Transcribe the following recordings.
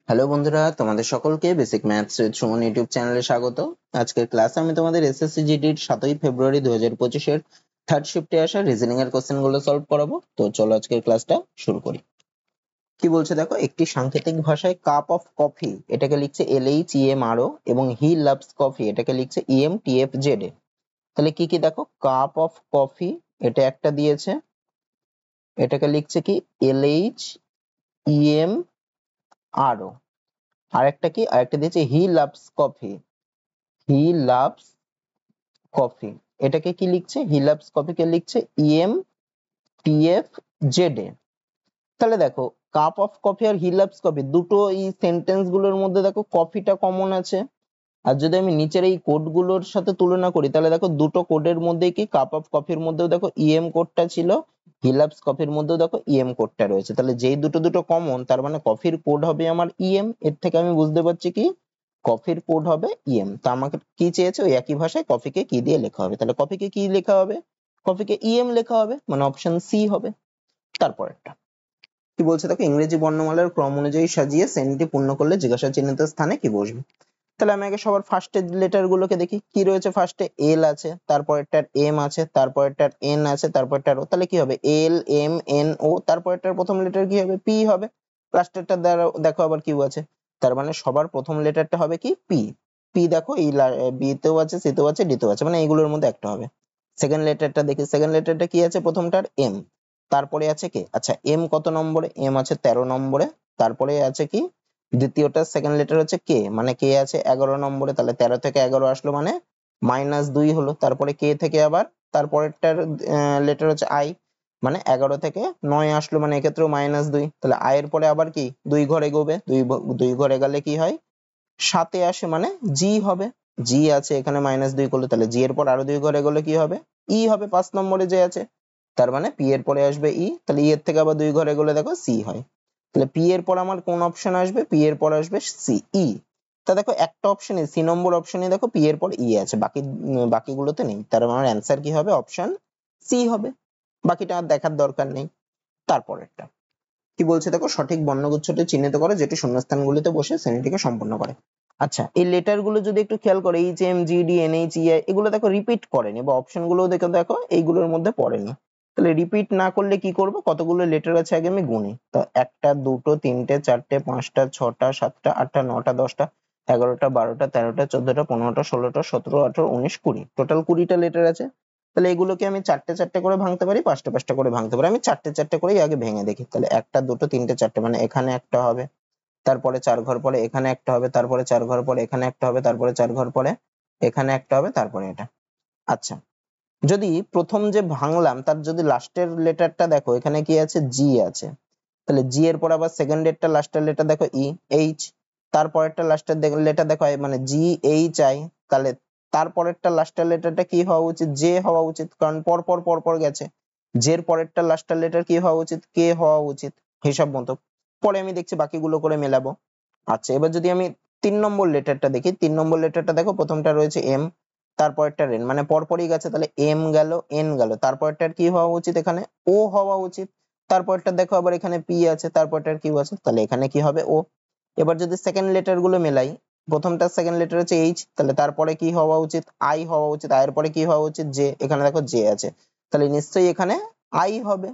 Hello বন্ধুরা, তোমাদের সকলকে basic maths with Suman YouTube চ্যানেলে স্বাগত। আজকের ক্লাসে আমি তোমাদের এসএসসি জিডির 7ই ফেব্রুয়ারি 2025 এর থার্ড শিফটে আসা রিজনিং এর কোশ্চেনগুলো সলভ করাবো। তো চলো আজকের ক্লাসটা শুরু করি। কি বলছে দেখো, একটি সাংকেতিক ভাষায় কাপ অফ কফি এটাকে লিখছে LHEMRO এবং হি লাভস কফি এটাকে লিখছে EMTFZA। তাহলে কি কি দেখো, কাপ অফ কফি এটা একটা দিয়েছে, এটাকে লিখছে কি LHEMRO। আরেকটা কি, আরেকটা দিয়েছে হি লাভস কফি, হি লাভস কফি এটাকে কি লিখছে, হি লাভস কফিকে লিখছে EMTFZA। তাহলে দেখো, কাপ অফ কফি আর হি লাভস কফি দুটো এই সেন্টেন্স গুলোর মধ্যে দেখো কফিটা কমন আছে। আর যদি আমি নিচের এই কোড গুলোর সাথে তুলনা করি তাহলে দেখো দুটো কোডের মধ্যে কি, কাপ অফ কফির মধ্যেও দেখো কোডটা ছিল, হি লাভস কফির মধ্যেও দেখো কোডটা রয়েছে। তাহলে যেই দুটো দুটো কমন, তার মানে কফির কোড হবে আমার এর থেকে আমি বুঝতে পারছি কি কফির কোড হবে তো আমাকে কি চেয়েছে, ওই একই ভাষায় কফিকে কি দিয়ে লেখা হবে। তাহলে কফিকে কি লেখা হবে, কফিকে লেখা হবে, মানে অপশন সি হবে। তারপরেরটা কি বলছে দেখো, ইংরেজি বর্ণমালার ক্রম অনুযায়ী সাজিয়ে শ্রেণীটি পূর্ণ করলে জিজ্ঞাসা চিহ্নিত স্থানে কি বসবে। তাহলে আমি আগে সবার ফার্স্টের লেটার গুলোকে দেখি কি রয়েছে। ফার্স্টে এল আছে, তারপরেরটার এম আছে, তারপরেরটার এন আছে, তারপরেরটার ও। তাহলে কি হবে, LMNO, তারপরেরটার প্রথম লেটার কি হবে, পি হবে। লাস্টেরটা দেখো আবার কিউ আছে, তার মানে সবার প্রথম লেটারটা হবে কি, পি। পি দেখো এই বি তেও আছে, সি তেও আছে, ডি তেও আছে, মানে এইগুলোর মধ্যে একটা হবে। সেকেন্ড লেটারটা দেখি, সেকেন্ড লেটারটা কি আছে, প্রথমটার এম, তারপরে আছে কে, আচ্ছা এম কত নম্বরে, এম আছে 13 নম্বরে। তারপরে আছে কি, দ্বিতীয়টা সেকেন্ড লেটার হচ্ছে কে, মানে কে আছে 11 নম্বরে। তাহলে 13 থেকে 11 আসলো মানে -2 হলো। তারপরে কে থেকে আবার তারপরেরটার লেটার হচ্ছে আই, মানে 11 থেকে 9 আসলো, মানে এক্ষেত্রেও -2। তাহলে আই এর পরে আবার কি 2 ঘর এগোবে, দুই ঘর এগালে কি হয় 7 আসে, মানে জি হবে। জি আছে এখানে -2 করলো, তাহলে জি এর পর আরো 2 ঘর এগোলে কি হবে, ই হবে 5 নম্বরে যে আছে। তার মানে পি এর পরে আসবে ই, তাহলে ই এর থেকে আবার 2 ঘর এগোলে দেখো সি হয়। তাহলে পি এর পর আমার কোন অপশন আসবে, পি এর পর আসবে সি, ই। তা দেখো একটা অপশনে, সি নম্বর অপশনে দেখো পি এর পর ই আছে, বাকিগুলোতে নেই। তার মানে আমার অ্যান্সার কি হবে, অপশন সি হবে। বাকিটা আর দেখার দরকার নেই। তারপরেরটা কি বলছে দেখো, সঠিক বর্ণগুচ্ছটি চিহ্নিত করো যেটি শূন্যস্থানগুলিতে বসে শ্রেণীটিকে সম্পূর্ণ করে। আচ্ছা, এই লেটার গুলো যদি একটু খেয়াল করো, HMGDNHEI এগুলো দেখো রিপিট করেনি, বা অপশন গুলো দেখো দেখো এইগুলোর মধ্যে পড়েনি। তাহলে রিপিট না করলে কি করব, কতগুলো লেটার আছে আগে আমি গুনি। তো 1টা 2টো 3টে 4টে 5টা 6টা 7টা 8টা 9টা 10টা 11টা 12টা 13টা 14টা 15টা 16টা 17 18 19 20, টোটাল 20টা লেটার আছে। তাহলে এগুলোকে আমি চারটে চারটে করে ভাঙতে পারি, পাঁচটা পাঁচটা করে ভাঙতে পারি। আমি চারটে চারটে করেই আগে ভেঙে দেখি। তাহলে 1টা 2টো 3টে 4টে, মানে এখানে একটা হবে, তারপরে 4 ঘর পরে এখানে একটা হবে, তারপরে 4 ঘর পরে এখানে একটা হবে, তারপরে 4 ঘর পরে এখানে একটা হবে, তারপরে এটা। আচ্ছা, যদি প্রথম যে ভাঙলাম তার যদি লাস্টের লেটারটা দেখো, এখানে কি আছে, জি আছে। তাহলে জি এর পর আবার সেকেন্ড এরটা লাস্টের লেটার দেখো ই, এইচ। তারপরেরটা লাস্টের লেটার দেখো মানে GHI। তাহলে তারপরেরটা লাস্টের লেটারটা কি হওয়া উচিত, জে হওয়া উচিত, কারণ পর পর পর পর গেছে। জের পরেরটা লাস্টের লেটার কি হওয়া উচিত, কে হওয়া উচিত, হিসাব মতো। পরে আমি দেখছি বাকিগুলো করে মেলাবো। আচ্ছা, এবার যদি আমি 3 নম্বর লেটারটা দেখি, 3 নম্বর লেটারটা দেখো প্রথমটা রয়েছে এম, তারপরেরটা এন, মানে পরপরই গেছে। তাহলে এম গেল, এন গেল, তারপরটার কি হওয়া উচিত, এখানে ও হওয়া উচিত। তারপরটা দেখো আবার এখানে পি আছে, তারপরটার কিউ আছে, তাহলে এখানে কি হবে, ও। এবার যদি সেকেন্ড লেটার গুলো মেলাই, প্রথমটা সেকেন্ড লেটার হচ্ছে এইচ, তাহলে তারপরে কি হওয়া উচিত, আই হওয়া উচিত। আই এর পরে কি হওয়া উচিত, জে, এখানে দেখো জে আছে, তাহলে নিশ্চয়ই এখানে আই হবে।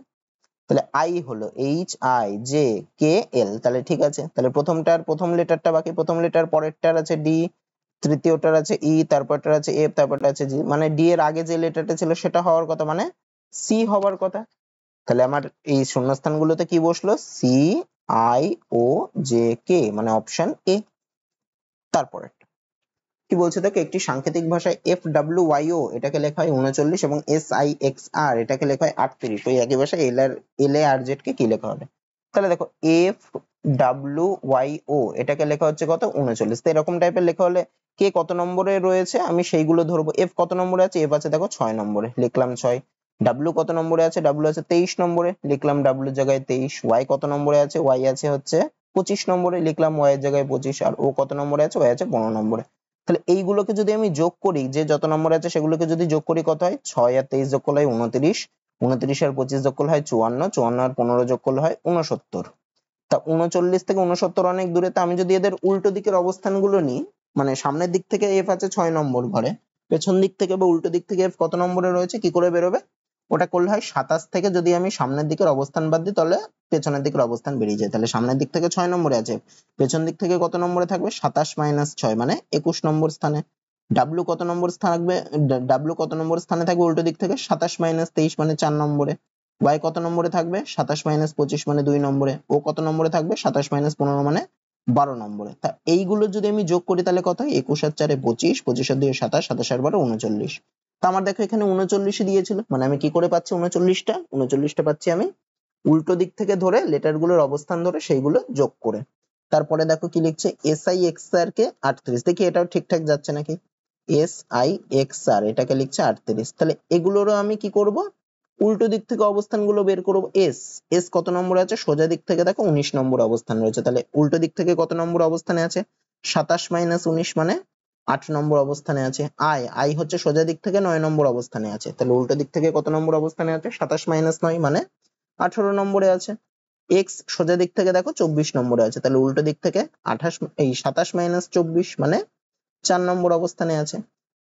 তাহলে আই হলো HIJKL, তাহলে ঠিক আছে। তাহলে প্রথমটার প্রথম লেটারটা বাকি, প্রথম লেটার পরেরটার আছে ডি, তৃতীয়টার আছে ই, তারপরটার আছে এফ, তারপরটা আছে জি, মানে ডি এর আগে যে লেটারটা ছিল সেটা হওয়ার কথা, মানে সি হওয়ার কথা। তাহলে আমার এই শূন্যস্থানগুলোতে কি বসলো, CIOJK, মানে অপশন এ। তারপরে কি বলছে দেখো, একটি সাংকেতিক ভাষায় FWYO এটাকে লেখা হয় 39 এবং SIXR এটাকে লেখা হয় 38। তো একই ভাষায় LARZ কে কি লেখা হবে। তাহলে দেখো FWYO এটাকে লেখা হচ্ছে কত, 39। তো এরকম টাইপের লেখা হলে কে কত নম্বরে রয়েছে আমি সেইগুলো ধরবো। এফ কত নম্বরে আছে, এফ আছে দেখো 6 নম্বরে, লিখলাম 6। ডাব্লু কত নম্বরে আছে, ডাব্লু আছে 23 নম্বরে, লিখলাম ডাব্লু জায়গায় 23। ওয়াই কত নম্বরে আছে, ওয়াই আছে হচ্ছে 25 নম্বরে, লিখলাম ওয়াই এর জায়গায় 25। আর ও কত নম্বরে আছে, ওয়াই আছে 15 নম্বরে। তাহলে এইগুলোকে যদি আমি যোগ করি, যে যত নম্বর আছে সেগুলোকে যদি যোগ করি কত হয়, 6 আর 23 যোগ করলে হয় 29, 29 আর 25 যোগ করলে হয় 54, 54 আর 15 যোগ করলে হয় 69। তা 39 থেকে 69 অনেক দূরে, তা আমি যদি এদের উল্টো দিকের অবস্থানগুলো নিই, মানে সামনের দিক থেকে এফ আছে 6 নম্বর ঘরে, পেছন দিক থেকে বা উল্টো দিক থেকে এফ কত নম্বরে রয়েছে কি করে বেরোবে? ওটা করলে হয় 27 থেকে যদি আমি সামনের দিকের অবস্থান বাদ দিই তাহলে পেছনের দিকের অবস্থান বেরিয়ে যায়। তাহলে সামনের দিক থেকে 6 নম্বরে আছে, পেছন দিক থেকে কত নম্বরে থাকবে? 27 - 6 মানে 21 নম্বর স্থানে। ডাব্লিউ কত নম্বর থাকবে? ডাব্লিউ কত নম্বর স্থানে থাকবে উল্টো দিক থেকে? 27 - 23 মানে 4 নম্বরে। ওয়াই কত নম্বরে থাকবে? 27 - 25 মানে 2 নম্বরে। ও কত নম্বরে থাকবে? 27 - 15 মানে 12 নম্বরে। তা এইগুলো যদি আমি যোগ করি তাহলে কত হয়? 21 আর 4 25, 25 আর 2 27, 27 আর 12 39। তা আমার দেখো এখানে 39 দিয়েছিল, মানে আমি কি করে পাচ্ছি 39টা? 39টা পাচ্ছি আমি উল্টো দিক থেকে ধরে লেটার গুলোর অবস্থান ধরে সেইগুলো যোগ করে। তারপরে দেখো কি লিখছে, এস আই এক্স আর কে 38, দেখি এটাও ঠিকঠাক যাচ্ছে নাকি। এস আই এক্স আর এটাকে লিখছে 38, তাহলে এগুলোরও আমি কি করব? উল্টো দিক থেকে অবস্থানগুলো বের করব। এস এস কত নম্বরে আছে? সোজা দিক থেকে দেখো 19 নম্বর অবস্থান রয়েছে, তাহলে উল্টো দিক থেকে কত নম্বর অবস্থানে আছে? 27 - 19 মানে 8 নম্বর অবস্থানে আছে। আই আই হচ্ছে সোজা দিক থেকে 9 নম্বর অবস্থানে আছে, তাহলে উল্টো দিক থেকে কত নম্বর অবস্থানে আছে? 27 - 9 মানে 18 নম্বরে আছে। এক্স সোজা দিক থেকে দেখো 24 নম্বরে আছে, তাহলে উল্টো দিক থেকে 27 - 24 মানে 4 নম্বর অবস্থানে আছে।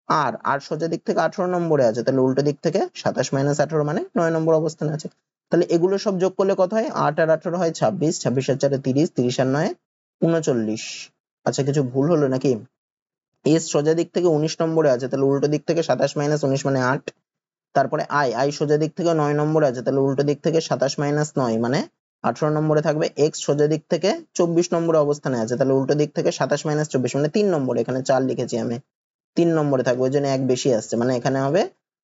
আর আর সোজা দিক থেকে 18 নম্বরে আছে, তাহলে উল্টো দিক থেকে 27 - 18 মানে 9 নম্বর অবস্থানে আছে। তাহলে এগুলো সব যোগ করলে কত হয়? 8 আর 18 হয় 26, 26 আর 4 30, 30 আর 9 39। আচ্ছা কিছু ভুল হলো নাকি? এস সোজা দিক থেকে 19 নম্বরে আছে, তাহলে উল্টো দিক থেকে 27 - 19 মানে 8। তারপরে আই আই সোজা দিক থেকে 9 নম্বরে আছে, তাহলে উল্টো দিক থেকে 27 - 9 মানে 18 নম্বরে থাকবে। এক্স সোজা দিক থেকে 24 নম্বরে অবস্থানে আছে, তাহলে উল্টো দিক থেকে 27 - 24 মানে 3 নম্বরে, এখানে 4 লিখেছি আমি, 3 নম্বরে থাকবে, ওই জন্য এক বেশি আসছে, মানে এখানে হবে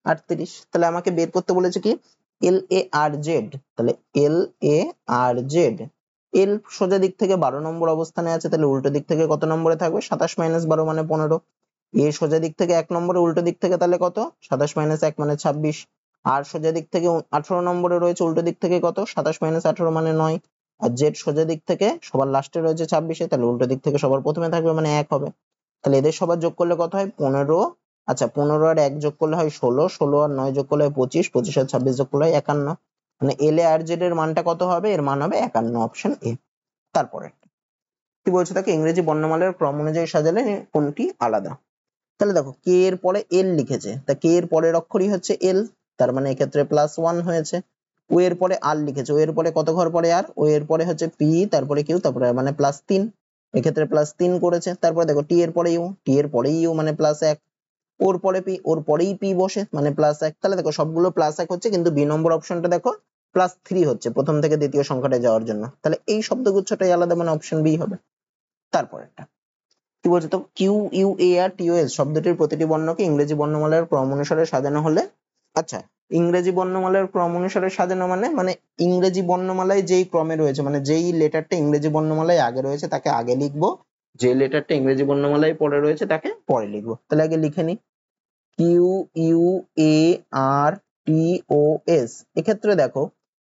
38। তাহলে আমাকে বের করতে বলেছে কি? এল এ আর জেড, তাহলে এল এ আর জেড। এল সোজা দিক থেকে 12 নম্বর অবস্থানে আছে, তাহলে উল্টো দিক থেকে কত নম্বরে থাকবে? 27 - 12 মানে 15। এ সোজা দিক থেকে 1 নম্বরে, উল্টো দিক থেকে তাহলে কত? 27 - 1 মানে 26। আর সোজা দিক থেকে 18 নম্বরে রয়েছে, উল্টো দিক থেকে কত? 27 - 18 মানে 9। আর জেড সোজা দিক থেকে সবার লাস্টে রয়েছে 26, তাহলে উল্টো দিক থেকে সবার প্রথমে থাকবে মানে 1 হবে। তাহলে এদের সবার যোগ করলে কত হয়? 15। আচ্ছা 15 আর 1 যোগ করলে হয় 16, 16 আর 9 যোগ করলে হয় 25, 25 আর 26 যোগ করলে হয় 51। মানে এল এ আর জেড এর মানটা কত হবে? এর মান হবে 51, অপশন এ। তারপরে কি বলছে দেখো, ইংরেজি বর্ণমালার ক্রম অনুযায়ী সাজালে কোনটি আলাদা? তাহলে দেখো কে এর পরে এল লিখেছে, তা কে এর পরের অক্ষরই হচ্ছে এল, তার মানে এক্ষেত্রে +1 হয়েছে। ও এর পরে আর লিখেছে, ও এর পরে কত ঘর পরে আর? ও এর পরে হচ্ছে পি, তারপরে কিউ, তারপরে মানে +3, এক্ষেত্রে +3 করেছে। তারপরে দেখো টি এর পরে ইউ, টি এর পরেই ইউ মানে +1, ওর পরে পি, ওর পরেই পি বসে মানে +1। তাহলে দেখো সবগুলো +1 হচ্ছে, কিন্তু বি নম্বর অপশনটা দেখো +3 হচ্ছে প্রথম থেকে দ্বিতীয় সংখ্যাটা যাওয়ার জন্য, তাহলে এই শব্দগুচ্ছটাই আলাদা, মানে অপশন বি হবে। তারপরেরটা কি বলছে তো, Q U A R T O S শব্দটির প্রতিটি বর্ণকে ইংরেজি বর্ণমালার ক্রম অনুসারে সাজানো হলে, আচ্ছা ইংরেজি বর্ণমালার ক্রম অনুসারে সাজানো মানে মানে ইংরেজি বর্ণমালায় যেই ক্রমে রয়েছে, মানে যেই লেটারটা ইংরেজি বর্ণমালায় আগে রয়েছে তাকে আগে লিখবো, যে লেটারটা ইংরেজি বর্ণমালায় পরে রয়েছে তাকে পরে লিখবো। তাহলে আগে লিখে নি, Q U A R T O S. এক্ষেত্রে দেখো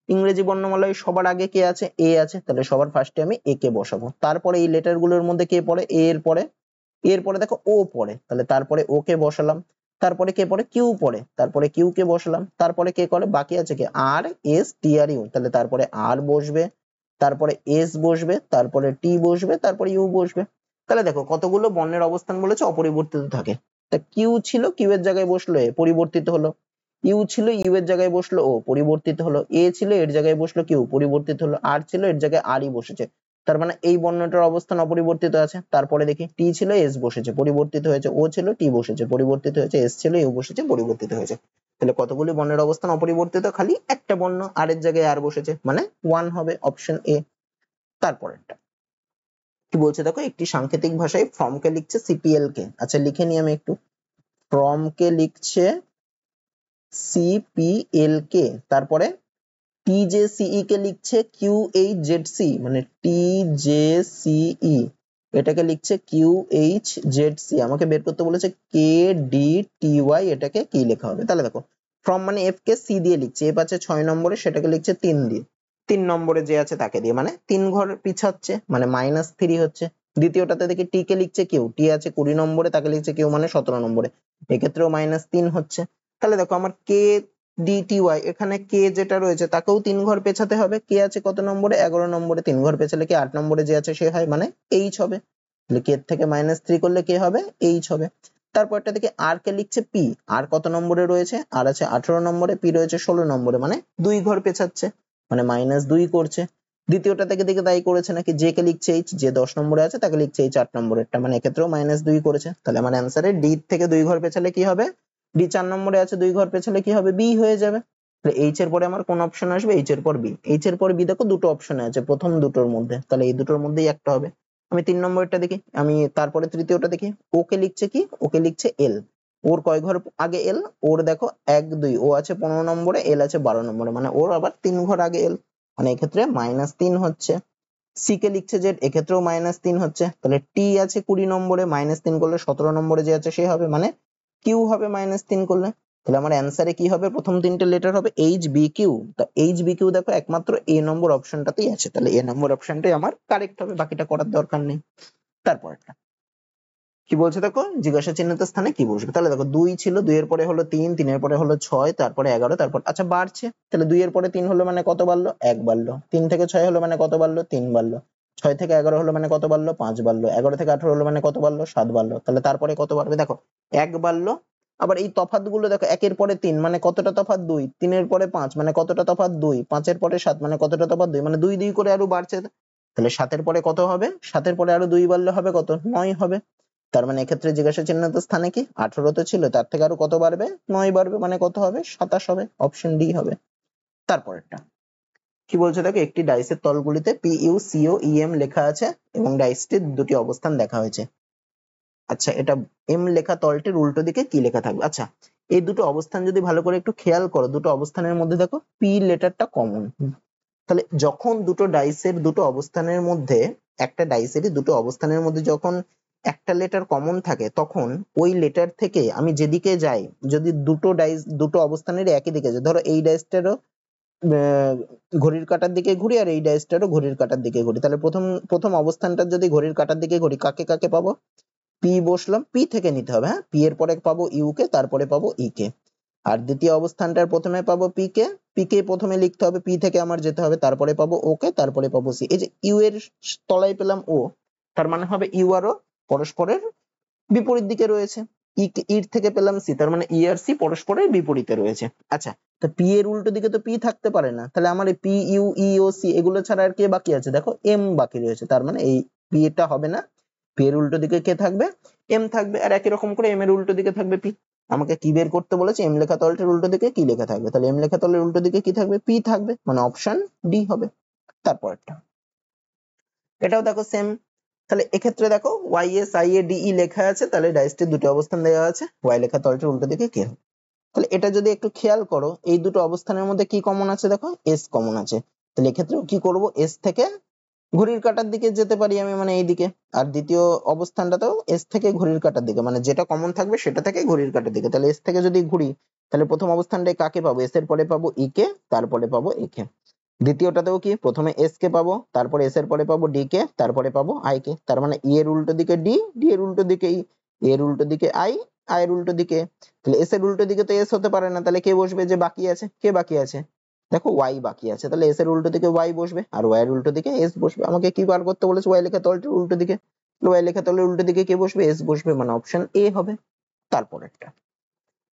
ইংরেজি বর্ণমালায় সবার আগে কে আছে? এ আছে, তাহলে সবার ফার্স্টে আমি এ কে বসাবো। তারপরে এই লেটার গুলোর মধ্যে কে পড়ে? এ এর পরে, এরপরে দেখো ও পড়ে, তাহলে তারপরে ও কে বসালাম। তারপরে কে পড়ে? কিউ পড়ে, তারপরে কিউ কে বসালাম। তারপরে কে করে? বাকি আছে কে? আর এস টি আর ইউ, তাহলে তারপরে আর বসবে, তারপরে এস বসবে, তারপরে টি বসবে, তারপরে ইউ বসবে। তাহলে দেখো কতগুলো বর্ণের অবস্থান বলেছে অপরিবর্তিত থাকে। তা কিউ ছিল, কিউ এর জায়গায় বসলো এ, পরিবর্তিত হলো। ইউ ছিল, ইউ এর জায়গায় বসলো ও, পরিবর্তিত হলো। এ ছিল, এর জায়গায় বসলো কিউ, পরিবর্তিত হলো। আর ছিল, এর জায়গায় আরই বসেছে, তার মানে এই বর্ণটার অবস্থান অপরিবর্তিত আছে। তারপরে দেখি টি ছিল, এস বসেছে, পরিবর্তিত হয়েছে। ও ছিল, টি বসেছে, পরিবর্তিত হয়েছে। এস ছিল, ইউ বসেছে, পরিবর্তিত হয়েছে। তাহলে কতগুলি বর্ণের অবস্থান অপরিবর্তিত? খালি একটা বর্ণ আর এর জায়গায় আর বসেছে, মানে 1 হবে, অপশন এ। তারপরেরটা কি বলছে দেখো, একটি সাংকেতিক ভাষায় ফ্রম কে লিখছে সিপিএল কে। আচ্ছা লিখে নি আমি একটু, ফ্রম কে লিখছে সিপিএল কে, তারপরে টিজেসিই কে লিখছে কিউএইচজেডসি, মানে টিজেসিই এটাকে লিখছে কিউএইচজেডসি। আমাকে বের করতে বলেছে কে ডি টি ওয়াই, এটাকে কি লেখা হবে? তাহলে দেখো ফ্রম মানে এফ কে সি দিয়ে লিখছে, এফ আছে 6 নম্বরে, সেটাকে লিখছে 3 দিয়ে, 3 নম্বরে যে আছে তাকে দিয়ে, মানে 3 ঘর পিছাচ্ছে, মানে -3 হচ্ছে। দ্বিতীয়টাতে দেখি টি কে লিখছে কিউ, টি আছে 20 নম্বরে, তাকে লিখছে কিউ মানে 17 নম্বরে, এক্ষেত্রেও -3 হচ্ছে। তাহলে দেখো আমার কে DTY, এখানে কে যেটা রয়েছে তাকেও 3 ঘর পেছাতে হবে। কে আছে কত নম্বরে? 11 নম্বরে, 3 ঘর পেছালে কি 8 নম্বরে যে আছে সে হয়, মানে H হবে। তাহলে কে থেকে -3 করলে কে হবে? H হবে। তারপরটা দেখি আর কে লিখছে P, আর কত নম্বরে রয়েছে? আর আছে 18 নম্বরে, P রয়েছে 16 নম্বরে, মানে 2 ঘর পেছাচ্ছে, মানে -2 করছে। দ্বিতীয়টা থেকে দেখে তাই করেছে নাকি, যে কে লিখছে H, যে 10 নম্বরে আছে তাকে লিখছে H 8 নম্বরেরটা, মানে এক্ষেত্রেও -2 করেছে। তাহলে আমার অ্যান্সারে D থেকে 2 ঘর পেছালে কি হবে? D 4 নম্বরে আছে, 2 ঘর পেছালে কি হবে? B হয়ে যাবে। তাহলে H এর পরে আমার কোন অপশন আসবে? H এর পর B। H এর পর B দেখো দুটো অপশনে আছে, প্রথম দুটোর মধ্যে, তাহলে এই দুটোর মধ্যেই একটা হবে। আমি 3 নম্বরটা দেখি, আমি তারপরে তৃতীয়টা দেখি। ওকে লিখছে কি? ওকে লিখছে L। ওর কয় ঘর আগে L? ওর দেখো 1 2, ও আছে 15 নম্বরে, L আছে 12 নম্বরে, মানে ওর আবার 3 ঘর আগে L, মানে এক্ষেত্রে -3 হচ্ছে। সি কে লিখছে Z, এক্ষেত্রেও -3 হচ্ছে। তাহলে টি আছে 20 নম্বরে, -3 করলে 17 নম্বরে যে আছে সে হবে, মানে কিউ হবে -3 করলে। তাহলে আমার অ্যান্সারে কি হবে? প্রথম তিনটে লেটার হবে HBQ। তো HBQ দেখো একমাত্র এ নম্বর অপশনটাতেই আছে, তাহলে এ নম্বর অপশনটাই আমার কারেক্ট হবে, বাকিটা করার দরকার নেই। তারপরটা কি বলছে দেখো, জিজ্ঞাসা চিহ্নিত স্থানে কি বসবে? তাহলে দেখো 2 ছিল, 2 এর পরে হলো 3, 3 এর পরে হলো 6, তারপরে 11, তারপর আচ্ছা বাড়ছে, তাহলে 2 এর পরে 3 হলো মানে কত বাড়লো? 1 বাড়লো। 3 থেকে 6 হলো মানে কত বাড়লো? 3 বাড়লো। 6 থেকে 11 হলো মানে কত বাড়লো? 5 বাড়লো। 11 থেকে 18 হলো মানে কত বাড়লো? 7 বাড়লো। তাহলে তারপরে কত বাড়বে? দেখো 1 বাড়লো। আবার এই তফাৎ গুলো দেখো, 1 এর পরে 3 মানে কতটা তফাৎ? 2। 3 এর পরে 5 মানে কতটা তফাৎ? 2। 5 এর পরে 7 মানে কতটা তফাৎ? 2, মানে 2 2 করে আরো বাড়ছে। তাহলে 7 এর পরে কত হবে? 7 এর পরে আরো 2 বাড়লে হবে কত? 9 হবে। তার মানে এক্ষেত্রে জিজ্ঞাসা চিহ্নিত স্থানে কি 18 তো ছিল, তার থেকে আরো কত বাড়বে? 9 বাড়বে, মানে কত হবে? 27 হবে, অপশন ডি হবে। তারপরেরটা কি বলছে দেখো, একটি ডাইসের তলগুলিতে PUCOEM লেখা আছে এবং ডাইসটির দুটি অবস্থান দেখা হয়েছে। আচ্ছা, এটা এম লেখা তলটির উল্টো দিকে কি লেখা থাকবে? আচ্ছা, এই দুটো অবস্থান যদি ভালো করে একটু খেয়াল করো, দুটো অবস্থানের মধ্যে দেখো পি লেটারটা কমন। তাহলে যখন দুটো ডাইসের দুটো অবস্থানের মধ্যে, একটা ডাইসেরই দুটো অবস্থানের মধ্যে যখন একটা লেটার কমন থাকে, তখন ওই লেটার থেকে আমি যেদিকে যাই, যদি দুটো ডাইস দুটো অবস্থানের একই দিকে যায়, ধরো এই ডাইসটারও ঘড়ির কাঁটার দিকে ঘুরি আর এই ডাইসটারও ঘড়ির কাঁটার দিকে ঘুরি, তাহলে প্রথম প্রথম অবস্থানটা যদি ঘড়ির কাঁটার দিকে ঘুরি, কাকে কাকে পাবো? পি বসলাম, পি থেকে নিতে হবে, হ্যাঁ, পি এর পরে পাবো ইউ কে, তারপরে পাবো ই কে। আর দ্বিতীয় অবস্থানটার প্রথমে পাবো পি কে, পি কে প্রথমে লিখতে হবে, পি থেকে আমার যেতে হবে, তারপরে পাবো ও কে, তারপরে পাবো সি। এই যে ইউ এর তলায় পেলাম ও, তার মানে হবে ইউ আর ও পরস্পরের বিপরীত দিকে রয়েছে। ইর থেকে পেলাম সি, তার মানে ই আর সি পরস্পরের বিপরীতে রয়েছে। আচ্ছা, তো পি এর উল্টো দিকে তো পি থাকতে পারে না, তাহলে আমার পি ইউ ই ও সি এগুলো ছাড়া আর কে বাকি আছে? দেখো এম বাকি রয়েছে, তার মানে এই পি এটা হবে না, পি এর উল্টো দিকে কে থাকবে? এম থাকবে। আর একই রকম করে এম এর উল্টো দিকে থাকবে পি। আমাকে কি বের করতে বলেছে? এম লেখা তলটির উল্টো দিকে কি লেখা থাকবে? তাহলে এম লেখা তলের উল্টো দিকে কি থাকবে? পি থাকবে, মানে অপশন ডি হবে। তারপরটা এটাও দেখো সেম। তাহলে এক্ষেত্রে দেখো YSIADE লেখা আছে, তাহলে ডাইসটির দুটো অবস্থান দেওয়া আছে, ওয়াই লেখা তলটির উল্টো দিকে কে। তাহলে এটা যদি একটু খেয়াল করো, এই দুটো অবস্থানের মধ্যে কি কমন আছে? দেখো এস কমন আছে। তাহলে এক্ষেত্রেও কি করব? এস থেকে ঘড়ির কাঁটার দিকে যেতে পারি আমি, মানে এইদিকে। আর দ্বিতীয় অবস্থানটাতেও এস থেকে ঘড়ির কাঁটার দিকে, মানে যেটা কমন থাকবে সেটা থেকে ঘড়ির কাঁটার দিকে। তাহলে এস থেকে যদি ঘুরি, তাহলে প্রথম অবস্থানটায় কাকে পাবো? এস এর পরে পাবো ই কে, তারপরে পাবো এ কে। দ্বিতীয়টাতেও কি প্রথমে এস কে পাবো, তারপরে এস এর পরে পাবো ডি কে, তারপরে পাবো আই কে। তার মানে ই এর উল্টো দিকে ডি, ডি এর উল্টো দিকে ই, এর উল্টো দিকে আই, আই এর উল্টো দিকে। তাহলে এস এর উল্টো দিকে তো এস হতে পারে না, তাহলে কে বসবে? যে বাকি আছে, কে বাকি আছে? দেখো ওয়াই বাকি আছে, তাহলে এস এর উল্টো দিকে ওয়াই বসবে আর ওয়াই এর উল্টো দিকে এস বসবে। আমাকে কি বার করতে বলেছে? ওয়াই লেখা তলটির উল্টো দিকে। ওয়াই লেখা তলের উল্টো দিকে কে বসবে? এস বসবে, মানে অপশন এ হবে। তারপরেরটা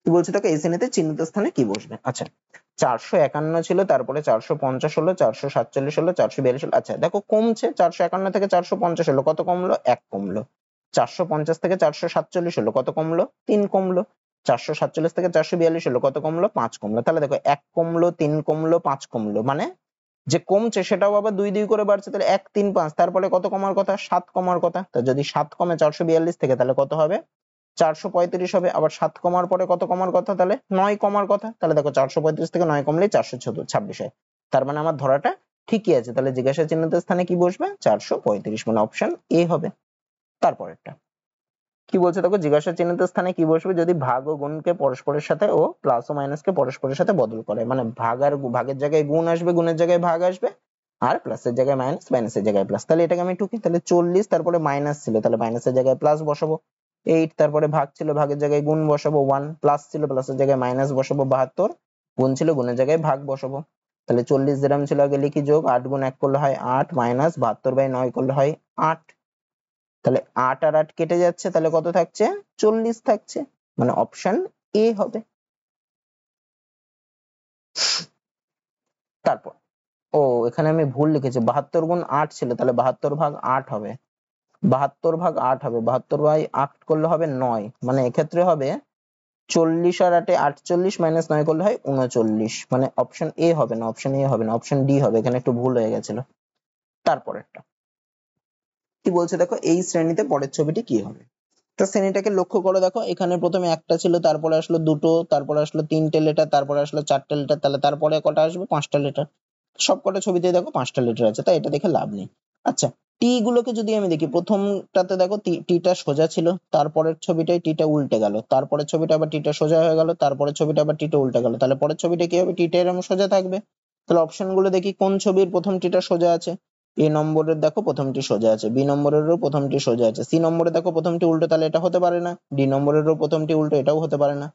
কি বলছে দেখো, এই শ্রেণীতে চিহ্নিত স্থানে কি বসবে? আচ্ছা, 451 ছিল, তারপরে 450 হলো, 447 হলো, 442 হলো। আচ্ছা দেখো কমছে, 451 থেকে 450 হলো, কত কমলো? 1 কমলো। 450 থেকে 447 হলো, কত কমলো? 3 কমলো। 447 থেকে 442 হলো, কত কমলো? 5 কমলো। তাহলে দেখো 1 কমলো, 3 কমলো, 5 কমলো, মানে যে কমছে সেটাও আবার 2 2 করে বাড়ছে। তাহলে 1 3 5, তারপরে কত কমার কথা? 7 কমার কথা। তো যদি 7 কমে 442 থেকে, তাহলে কত হবে? 435 হবে। আবার 7 কমার পরে কত কমার কথা? তাহলে 9 কমার কথা। তাহলে দেখো 435 থেকে 9 কমলেই 426 হয়। তার মানে আমার ধরাটা ঠিকই আছে। তাহলে জিজ্ঞাসা চিহ্নিত স্থানে কি বসবে? 435, মানে অপশন এ হবে। তারপরেরটা কি বলছে দেখো, জিজ্ঞাসা চিহ্নিত স্থানে কি বসবে যদি ভাগ ও গুণকে পরস্পরের সাথে ও প্লাস ও মাইনাসকে পরস্পরের সাথে বদল করে? মানে ভাগ আর ভাগের জায়গায় গুণ আসবে, গুণের জায়গায় ভাগ আসবে, আর প্লাসের জায়গায় মাইনাস, মাইনাসের জায়গায় প্লাস। তাহলে এটাকে আমি টুকি, তাহলে 40, তারপরে মাইনাস ছিল, তাহলে মাইনাসের জায়গায় প্লাস বসাবো। 8, তারপরে ভাগ ছিল, ভাগের জায়গায় গুণ বসাবো। 1 প্লাস ছিল, প্লাসের জায়গায় মাইনাস বসাবো। 72, গুণ ছিল, গুণের জায়গায় ভাগ বসাবো। তাহলে 40 যেরকম ছিল আগে লিখি যোগ, 8 গুণ 1 করলে হয় 8 মাইনাস 72/9 করলে হয় 8। তাহলে 8 আর 8 কেটে যাচ্ছে, তাহলে কত থাকছে? 40 থাকছে, মানে অপশন এ হবে। তারপর ও এখানে আমি ভুল লিখেছি, 72 গুণ 8 ছিল, তাহলে 72 ভাগ 8 হবে, 72 ভাগ 8 হবে, 72 বাই 8 করলে হবে 9, মানে এক্ষেত্রে হবে 40 আর 8 48 মাইনাস 9 করলে হয় 39, মানে অপশন এ হবে না, অপশন এ হবে না, অপশন ডি হবে, এখানে একটু ভুল হয়ে গেছিল। তারপরেরটা কি বলছে দেখো, এই শ্রেণীতে পরের ছবিটি কি হবে? তো শ্রেণীটাকে লক্ষ্য করো, দেখো এখানে প্রথমে একটা ছিল, তারপরে আসলো দুটো, তারপরে আসলো তিনটে লেটার, তারপরে আসলো চারটে লেটার, তাহলে তারপরে কটা আসবে? 5টা লেটার। সবকটা ছবিতে দেখো 5টা লেটার আছে, তাই এটা দেখে লাভ নেই। আচ্ছা, টি গুলোকে যদি আমি দেখি, প্রথমটাতে দেখো টিটা সোজা ছিল, তারপরের ছবিটায় টিটা উল্টে গেল, তারপরের ছবিটা আবার টিটা সোজা হয়ে গেল, তারপরের ছবিটা আবার টিটা উল্টে গেল, তাহলে পরের ছবিটা কি হবে? টিটা এরকম সোজা থাকবে। তাহলে অপশন গুলো দেখি, কোন ছবির প্রথম টিটা সোজা আছে? এ নম্বরের দেখো প্রথমটি সোজা আছে, বি নম্বরেরও প্রথমটি সোজা আছে, সি নম্বরে দেখো প্রথমটি উল্টো, তাহলে এটা হতে পারে না, ডি নম্বরেরও প্রথমটি উল্টো, এটাও হতে পারে না।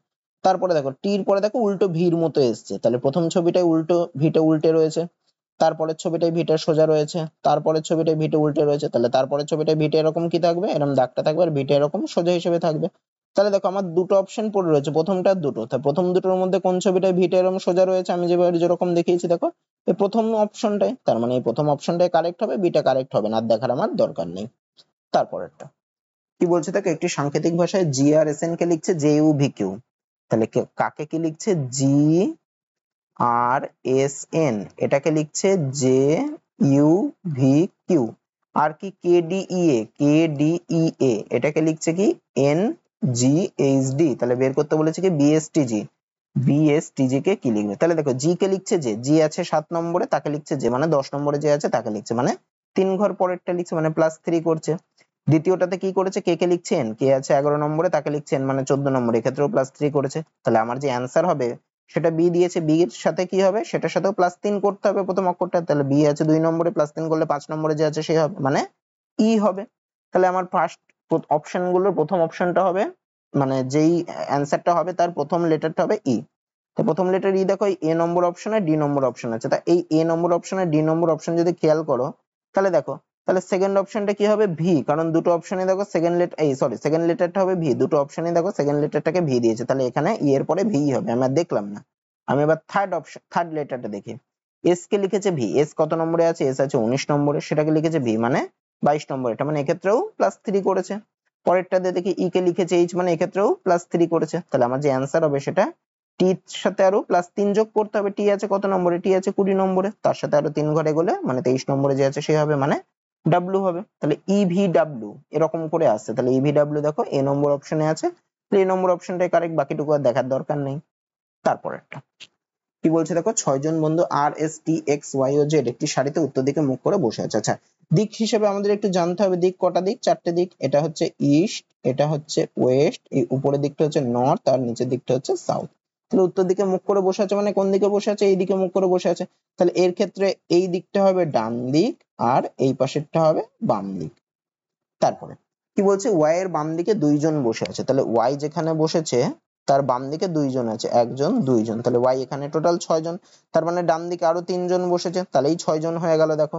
তারপরে দেখো টির পরে দেখো উল্টো ভির মতো এসছে, তাহলে প্রথম ছবিটায় উল্টো, ভিটা উল্টে রয়েছে, তারপরের ছবিটায় ভিটা সোজা রয়েছে, তারপরের ছবিটায় ভিটা উল্টে রয়েছে, তাহলে তারপরের ছবিটায় ভিটা এরকম কি থাকবে? এরকম দাগটা থাকবে, আর ভিটা এরকম সোজা হিসেবে থাকবে। তাহলে দেখো আমার দুটো অপশন পড়ে রয়েছে, প্রথমটা আর দুটো, তা প্রথম দুটোর মধ্যে কোন ছবিটায় ভিটা এরকম সোজা রয়েছে? আমি যেরকম দেখিয়েছি দেখো, এই প্রথম অপশনটাই, তার মানে এই প্রথম অপশনটাই কারেক্ট হবে, বিটা কারেক্ট হবে না, আর দেখার আমার দরকার নেই। তারপরেরটা কি বলছে দেখো, একটি সাংকেতিক ভাষায় জি আর এস এন কে লিখছে জে ইউ ভি কিউ, তাহলে কাকে কি লিখছে? জি আর এস এন, এটাকে লিখছে জে ইউ ভি কিউ। আর কি কে ডি ই এ, কে ডি ই এ এটাকে লিখছে কি এন জি এইচ ডি, তাহলে বের করতে বলেছে কি বিএসটিজি, বিএসটিজি কে কি লিখবে? তাহলে দেখো জি কে লিখছে যে, জি আছে 7 নম্বরে, তাকে লিখছে যে, মানে 10 নম্বরে যে আছে তাকে লিখছে, মানে 3 ঘর পরেরটা লিখছে, মানে +3 করছে। দ্বিতীয়টাতে কি করেছে? কে কে লিখছে এন, কে আছে 11 নম্বরে, তাকে লিখছে এন, মানে 14 নম্বরে, এক্ষেত্রেও +3 করেছে। তাহলে আমার যে অ্যান্সার হবে সেটা বি দিয়েছে, বি এর সাথে কি হবে? সেটার সাথেও +3 করতে হবে প্রথম অক্ষরটা, তাহলে বি আছে 2 নম্বরে, +3 করলে 5 নম্বরে যে আছে সে হবে, মানে ই হবে। তাহলে আমার ফার্স্ট অপশন গুলোর প্রথম অপশনটা হবে, মানে যেই অ্যান্সারটা হবে তার প্রথম লেটারটা হবে ই। তো প্রথম লেটার ই দেখো এ নম্বর অপশনে ডি নম্বর অপশন আছে, তা এই এ নম্বর অপশনে ডি নম্বর অপশন যদি খেয়াল করো, তাহলে দেখো, তাহলে সেকেন্ড অপশনটা কি হবে? ভি, কারণ দুটো অপশনে দেখো সেকেন্ড লেটার, এই সরি সেকেন্ড লেটারটা হবে ভি, দুটো অপশনে দেখো সেকেন্ড লেটারটাকে ভি দিয়েছে, তাহলে এখানে ই এর পরে ভি হবে, আমি আর দেখলাম না। আমি এবার থার্ড লেটারটা দেখি, এস কে লিখেছে ভি, এস কত নম্বরে আছে? এস আছে 19 নম্বরে, সেটাকে লিখেছে ভি, মানে 22 নম্বর, এটা মানে এক্ষেত্রেও +3 করেছে। পরেরটাতে দেখি ই কে লিখেছে এইচ, মানে এক্ষেত্রেও +3 করেছে, তাহলে আমার যে অ্যান্সার হবে সেটা টি সাথে আরো +3 যোগ করতে হবে, টি আছে কত নম্বরে? টি আছে 20 নম্বরে, তার সাথে আরো 3 ঘরে গেলে মানে 23 নম্বরে যে আছে সে হবে, মানে ডাব্লু হবে। তাহলে ইভিডাব্লু এরকম করে আসছে, তাহলে ইভিডাব্লু দেখো এ নম্বর অপশনে আছে, তাহলে এ নম্বর অপশনটাই কারেক্ট, বাকিটুকু আর দেখার দরকার নেই। তারপরেরটা কি বলছে দেখো, 6 জন বন্ধু আর এস টি এক্স ওয়াই ও জেড একটি সারিতে উত্তর দিকে মুখ করে বসে আছে। আচ্ছা, দিক হিসেবে আমাদের একটু জানতে হবে, দিক কটা দিক? 4টে দিক, এটা হচ্ছে ইস্ট, এটা হচ্ছে ওয়েস্ট, এই উপরের দিকটা হচ্ছে নর্থ, আর নিচের দিকটা হচ্ছে সাউথ। তাহলে উত্তর দিকে মুখ করে বসে আছে, মানে কোন দিকে বসে আছে? এই দিকে মুখ করে বসে আছে, তাহলে এর ক্ষেত্রে এই দিকটা হবে ডান দিক, আর এই পাশেরটা হবে বাম দিক। তারপরে কি বলছে, ওয়াই এর বাম দিকে 2 জন বসে আছে, তাহলে ওয়াই যেখানে বসেছে তার বাম দিকে 2 জন আছে, 1 জন 2 জন, তাহলে ওয়াই এখানে টোটাল 6 জন, তার মানে ডান দিকে আরো 3 জন বসেছে, তাহলে এই 6 জন হয়ে গেল দেখো।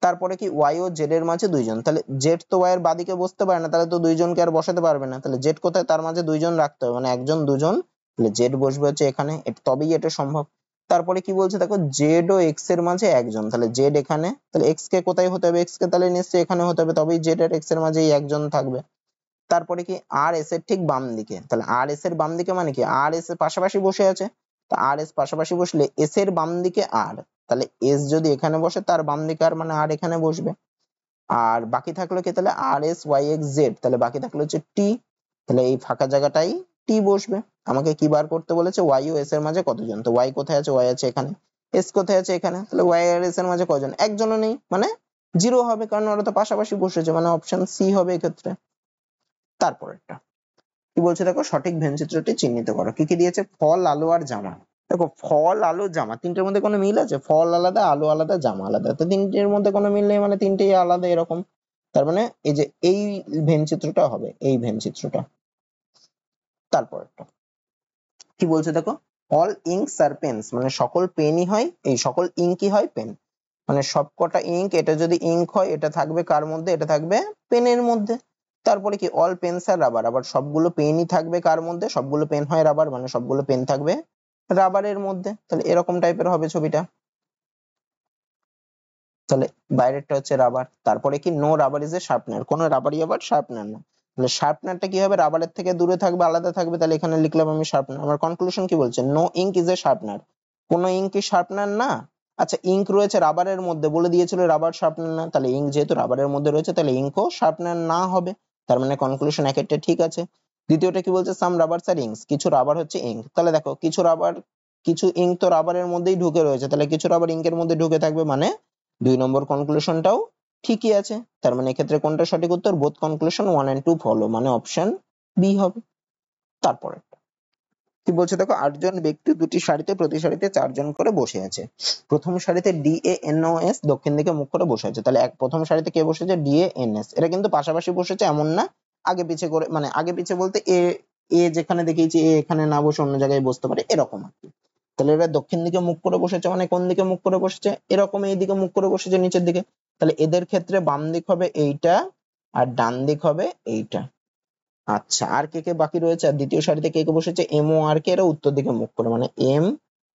তারপরে কি ওয়াই ও জেড এর মাঝে 2 জন, তাহলে জেড তো ওয়াই এর বাদিকে বসতে পারে না, তাহলে তো 2 জনকে আর বসাতে পারবে না, তাহলে জেড কোথায়? তার মাঝে 2 জন রাখতে হবে, মানে 1 জন 2 জন, তাহলে জেড বসবে হচ্ছে এখানে, তবেই এটা সম্ভব। তারপরে কি বলছে দেখো, জেড ও এক্স এর মাঝে 1 জন, তাহলে জেড এখানে, তাহলে এক্স কে কোথায় হতে হবে? এক্স কে তাহলে নিশ্চয়ই এখানে হতে হবে, তবেই জেড আর এক্স এর মাঝে এই 1 জন থাকবে। তারপরে কি আর এস এর ঠিক বাম দিকে, তাহলে আর এস এর বাম দিকে মানে কি আর এস এর পাশাপাশি বসে আছে, তো আর এস পাশাপাশি বসলে এস এর বাম দিকে আর, তাহলে এস যদি এখানে বসে তার বাম দিকে আর, মানে আর এখানে বসবে। আর বাকি থাকলো কি, তাহলে আর এস ওয়াই এক্স জেড, তাহলে বাকি থাকলো হচ্ছে টি, তাহলে এই ফাঁকা জায়গাটাই টি বসবে। আমাকে কি বার করতে বলেছে? ওয়াই ও এস এর মাঝে কতজন, তো ওয়াই কোথায় আছে? ওয়াই আছে এখানে, এস কোথায় আছে? এখানে, তাহলে ওয়াই আর এস এর মাঝে কজন? একজনও নেই, মানে 0 হবে, কারণ ওরা তো পাশাপাশি বসেছে, মানে অপশন সি হবে এক্ষেত্রে। তারপরেরটা কি বলছে দেখো, সঠিক ভেনচিত্রটি চিহ্নিত করো। কি কি দিয়েছে? ফল, আলো আর জামা। দেখো ফল, আলো, জামা, তিনটের মধ্যে কোনো মিল আছে? ফল আলাদা, আলো আলাদা, জামা আলাদা, তো তিনটের মধ্যে কোনো মিল নেই, মানে তিনটেই আলাদা এরকম, তার মানে এই যে এই ভেনচিত্রটা হবে, এই ভেনচিত্রটা। তারপরেরটা কি বলছে দেখো, অল ইঙ্কস আর পেন্স মানে সকল পেনই হয়, এই সকল ইঙ্কই হয় পেন, মানে সবকটা ইঙ্ক, এটা যদি ইঙ্ক হয় এটা থাকবে কার মধ্যে, এটা থাকবে পেনের মধ্যে। তারপরে কি অল পেন্স আর রাবার, আবার সবগুলো পেনই থাকবে কার মধ্যে, সবগুলো পেন হয় রাবার, মানে সবগুলো পেন থাকবে রাবারের মধ্যে। তাহলে এরকম টাইপের হবে ছবিটা। তাহলে বাইরেরটা হচ্ছে রাবার। তারপরে কি no rubber is a sharpener, কোনো রাবারই আবার শার্পনার না। তাহলে শার্পনারটা কি হবে, রাবারের থেকে দূরে থাকবে, আলাদা থাকবে, তাহলে এখানে লিখলাম আমি শার্পনার। আমার কনক্লুশন কি বলছে, no ink is a sharpener, কোনো ইঙ্ক কি শার্পনার না। আচ্ছা ইঙ্ক রয়েছে রাবারের মধ্যে, বলে দিয়েছিল রাবার শার্পনার না, তাহলে ইঙ্ক যেহেতু রাবারের মধ্যে রয়েছে তাহলে ইঙ্কও শার্পনার না হবে। তার মানে কনক্লুশন এক একটা ঠিক আছে। দ্বিতীয়টা কি বলছে, সাম রাবারস আর ইঙ্কস, কিছু রাবার হচ্ছে ইঙ্ক। তাহলে দেখো কিছু রাবার, কিছু ইঙ্ক তো রাবারের মধ্যেই ঢুকে রয়েছে, তাহলে কিছু রাবার ইঙ্কের মধ্যে ঢুকে থাকবে, মানে 2 নম্বর কনক্লুশনটাও ঠিকই আছে। তার মানে এক্ষেত্রে কোনটা সঠিক উত্তর, বোথ কনক্লুশন 1 and 2 ফলো, মানে অপশন বি হবে। তারপরে কি বলছে দেখো, 8 জন ব্যক্তি দুটি সারিতে, প্রতি সারিতে 4 জন করে বসে আছে। প্রথম সারিতে D A N O S দক্ষিণ দিকে মুখ করে বসে আছে। তাহলে প্রথম সারিতে কে বসেছে, ডি এ এন এস, এরা কিন্তু পাশাপাশি বসেছে এমন না, আগে পিছে করে, মানে আগে পিছে বলতে এ, এ যেখানে দেখিয়েছি এ এখানে না বসে অন্য জায়গায় বসতে পারে এরকম আর কি। তাহলে এরা দক্ষিণ দিকে মুখ করে বসেছে, মানে কোন দিকে মুখ করে বসেছে, এরকম এই দিকে মুখ করে বসেছে নিচের দিকে। তাহলে এদের ক্ষেত্রে বাম দিক হবে এইটা আর ডান দিক হবে এইটা। আচ্ছা আর কে কে বাকি রয়েছে, আর দ্বিতীয় সারিতে কে কে বসেছে, এম ও আর কে, এরা উত্তর দিকে মুখ করে, মানে এম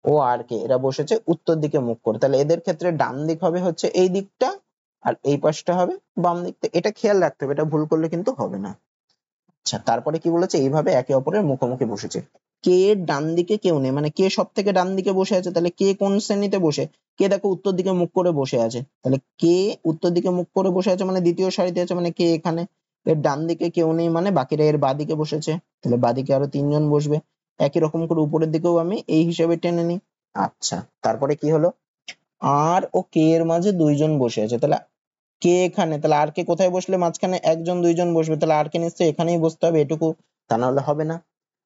ও আর কে এরা বসেছে উত্তর দিকে মুখ করে। তাহলে এদের ক্ষেত্রে ডান দিক হবে হচ্ছে এই দিকটা, আর এই পাশটা হবে বাম দিকটা। এটা খেয়াল রাখতে হবে, এটা ভুল করলে কিন্তু হবে না। আচ্ছা তারপরে কি বলেছে, এইভাবে একে অপরের মুখোমুখি বসেছে। কে এর ডান দিকে কেউ নেই, মানে কে সব থেকে ডান দিকে বসে আছে, তাহলে কে কোন শ্রেণীতে বসে, কে দেখো উত্তর দিকে মুখ করে বসে আছে, তাহলে কে উত্তর দিকে মুখ করে বসে আছে মানে দ্বিতীয় সারিতে আছে, মানে কে এখানে। এর ডান দিকে কেউ নেই মানে বাকিরা এর বাদিকে বসেছে, তাহলে বাদিকে আরো 3 জন বসবে। একই রকম করে উপরের দিকেও আমি এই হিসেবে টেনে নিই। আচ্ছা তারপরে কি হলো, আর ও কে এর মাঝে 2 জন বসে আছে, তাহলে কে এখানে, তাহলে আর কে কোথায় বসলে মাঝখানে 1 জন 2 জন বসবে, তাহলে আর কে নিশ্চয়ই এখানেই বসতে হবে এটুকু, তা না হলে হবে না।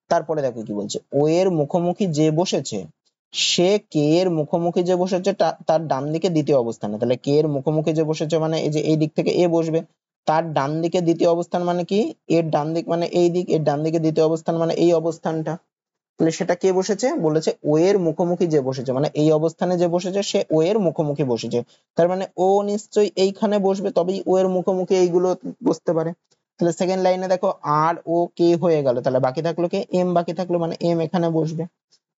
তারপরে দেখো কি বলছে, ও এর মুখোমুখি যে বসেছে সে কে এর মুখোমুখি যে বসেছে তার ডান দিকে দ্বিতীয় অবস্থানে। তাহলে কে এর মুখোমুখি যে বসেছে মানে এই যে এই দিক থেকে এ বসবে, তার ডান দিকে দ্বিতীয় অবস্থান মানে কি, এর ডান দিক মানে এই দিক, এর ডান দিকে দ্বিতীয় অবস্থান মানে এই অবস্থানটা। তাহলে সেটা কে বসেছে, বলেছে ও এর মুখোমুখি যে বসেছে, মানে এই অবস্থানে যে বসেছে সে ও এর মুখোমুখি বসেছে। তার মানে ও নিশ্চয়ই এইখানে বসবে, তবেই ও এর মুখোমুখি এইগুলো বসতে পারে। তাহলে সেকেন্ড লাইনে দেখো আর ও কে হয়ে গেল, তাহলে বাকি থাকলো কে, এম বাকি থাকলো, মানে এম এখানে বসবে।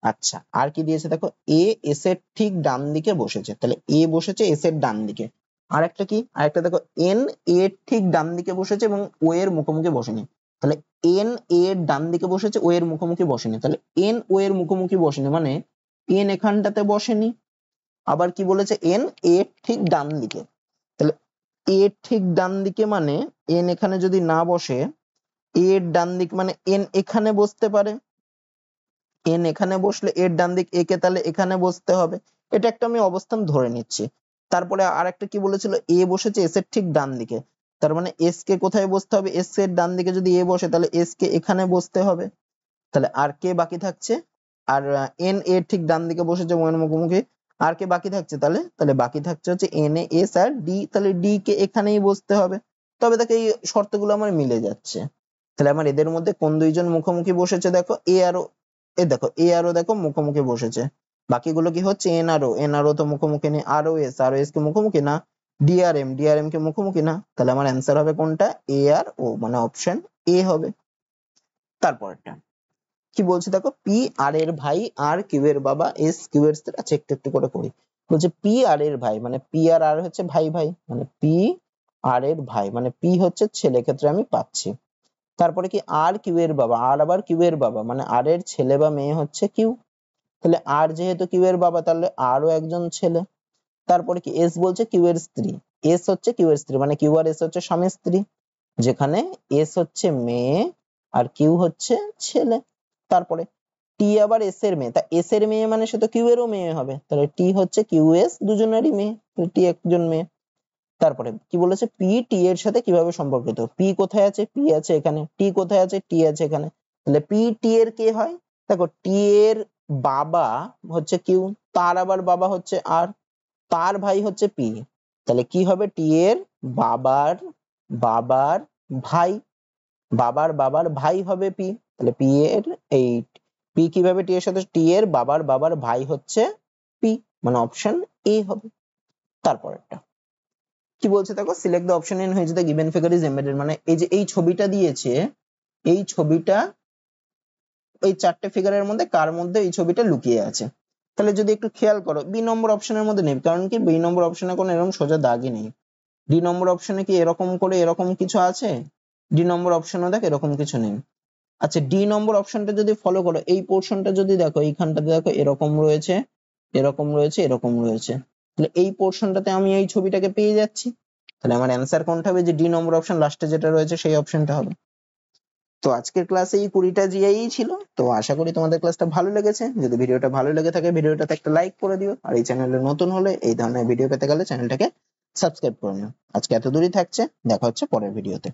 আচ্ছা আর কি দিয়েছে দেখো, এ এস এর ঠিক ডান দিকে বসেছে, তাহলে এ বসেছে এস এর ডান দিকে। আর একটা কি, আরেকটা দেখো এন এর ঠিক ডান দিকে বসেছে এবং ও এর মুখোমুখি বসেনি। তাহলে এন এর ডান দিকে বসেছে, ও এর মুখোমুখি বসেনি, তাহলে এন ও এর মুখোমুখি বসেনি মানে এন এখানটাতে বসেনি। আবার কি বলেছে, এন এর ঠিক ডান দিকে, তাহলে এর ঠিক ডান দিকে মানে এন এখানে যদি না বসে, এর ডান দিক মানে এন এখানে বসতে পারে, এন এখানে বসলে এর ডান দিক একে তাহলে এখানে বসতে হবে, এটা একটা আমি অবস্থান ধরে নিচ্ছি। তারপরে আর একটা কি বলেছিল, এ বসেছে এস এর ঠিক ডান দিকে, তার মানে এস কে কোথায় বসতে হবে, এস এর ডান দিকে যদি এ বসে তাহলে এস কে এখানে বসতে হবে। তাহলে আর কে বাকি থাকছে, আর এন এর ঠিক ডান দিকে বসেছে ওয়েন মুখোমুখি, আর কে বাকি থাকছে, তাহলে তাহলে বাকি থাকছে হচ্ছে N A S R D, তাহলে ডি কে এখানেই বসতে হবে। তবে দেখো এই শর্তগুলো আমার মিলে যাচ্ছে। তাহলে আমার এদের মধ্যে কোন 2 জন মুখোমুখি বসেছে, দেখো এ আর ও, এ দেখো এ আর ও দেখো মুখোমুখি বসেছে। বাকিগুলো কি হচ্ছে, এন আর ও, এন আর ও তো মুখোমুখি নেই, আর ও এস কে মুখোমুখি না, ডি আর এম কে মুখোমুখি না, তাহলে আমার অ্যান্সার হবে কোনটা, এ আর ও, মানে অপশন এ হবে। তারপরটা কি বলছে দেখো, পি আর এর ভাই আর কিউ এর বাবা এস কিউ এর স্ত্রী। আচ্ছা একটু একটু করে করি। বলছে পি আর এর ভাই, মানে পি আর হচ্ছে ভাই ভাই, মানে পি আর এর ভাই মানে পি হচ্ছে ছেলে, ক্ষেত্রে আমি পাচ্ছি। তারপরে কি আর কিউ এর বাবা, আর আবার কিউ এর বাবা মানে আর এর ছেলে বা মেয়ে হচ্ছে কিউ, তাহলে আর যেহেতু কিউ এর বাবা তাহলে আরও একজন ছেলে। তারপরে কি এস বলছে কিউ এর স্ত্রী, এস হচ্ছে কিউ এর স্ত্রী, মানে কিউ আর এস হচ্ছে স্বামী স্ত্রী, যেখানে এস হচ্ছে মেয়ে আর কিউ হচ্ছে ছেলে। তারপরে টি আবার এস এর মেয়ে, তা এস এর মেয়ে মানে সে তো কিউ এরও মেয়ে হবে, তাহলে টি হচ্ছে কিউ এস দুজনেরই মেয়ে, টি একজন মেয়ে। তারপরে কি বলেছে, পি টি এর সাথে কিভাবে সম্পর্কিত, পি কোথায় আছে, পি আছে এখানে, টি কোথায় আছে, টি আছে এখানে, তাহলে পি টি এর কে হয়, দেখো টি এর বাবা হচ্ছে কিউ, তার আবার বাবা হচ্ছে আর, তার ভাই হচ্ছে পি, তাহলে কি হবে, টি এর বাবার বাবার ভাই, বাবার বাবার ভাই হবে পি, তাহলে পি এর এই পি কিভাবে টি এর সাথে, টি এর বাবার ভাই হচ্ছে পি, মানে অপশন এ হবে। তারপরেরটা কি বলছে দেখো, select the option in which the given figure is embedded, মানে এই যে এই ছবিটা দিয়েছে, এই ছবিটা এই চারটে ফিগারের মধ্যে কার মধ্যে এই ছবিটা লুকিয়ে আছে। তাহলে যদি একটু খেয়াল করো, বি নম্বর অপশনের মধ্যে নেই, কারণ কি বি নম্বর অপশনে কোনো এরকম সোজা দাগই নেই। ডি নম্বর অপশনে কি এরকম করে এরকম কিছু আছে? ডি নম্বর অপশনে দেখ এরকম কিছু নেই। আচ্ছা, ডি নম্বর অপশনটা যদি ফলো করো, এই পোর্শনটা যদি দেখো, এইখানটাতে দেখো এরকম রয়েছে, এরকম রয়েছে, এরকম রয়েছে, তাহলে এই পোর্শনটাতে আমি এই ছবিটাকে পেয়ে যাচ্ছি। তাহলে আমার অ্যান্সার কোনটা হবে? যে ডি নম্বর অপশন লাস্টে যেটা রয়েছে সেই অপশনটা হবে। তো আজকের ক্লাসে এই 20টা জিআই ছিল। তো আশা করি তোমাদের ক্লাসটা ভালো লেগেছে। যদি ভিডিওটা ভালো লেগে থাকে ভিডিওটাতে একটা লাইক করে দিও, আর এই চ্যানেলে নতুন হলে এই ধরনের ভিডিও পেতে গেলে চ্যানেলটাকে সাবস্ক্রাইব করে নিও। আজকে এত দূরই থাকছে, দেখা হচ্ছে পরের ভিডিওতে।